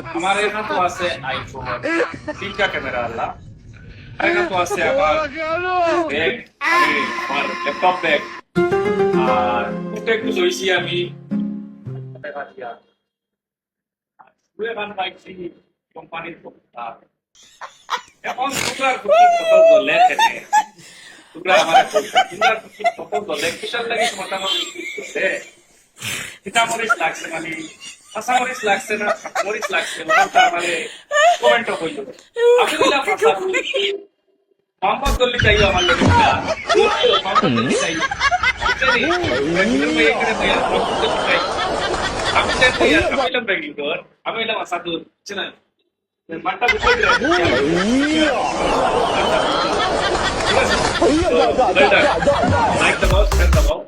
हमारे यहाँ तो আছে আইফোন তিনটা ক্যামেরা আল্লাহ এখানে তো আছে আমার ব্যাগ আমার ল্যাপটপ ব্যাগ আর ওটা একটু লইছি আমি পুরো গান পাইছি কোম্পানির পক্ষ এখন তোমরা কত বলে থাকে তোমরা আমার তোমরা কত বলে কিসের লাগে মোটামুটি এটা মরিস লাগছে মানে আশা মরিস লাগছে না মরিস লাগছে ওটা মানে কমেন্ট কইলো আমি বললাম ভাষা মোহাম্মদ গল্লি চাই আমার লোক মোহাম্মদ গল্লি চাই আমি চাই আমি এলাম বেঙ্গলোর আমি এলাম আসাদুর চেনা মানটা বুঝতে লাইক দাবাও শেয়ার দাবাও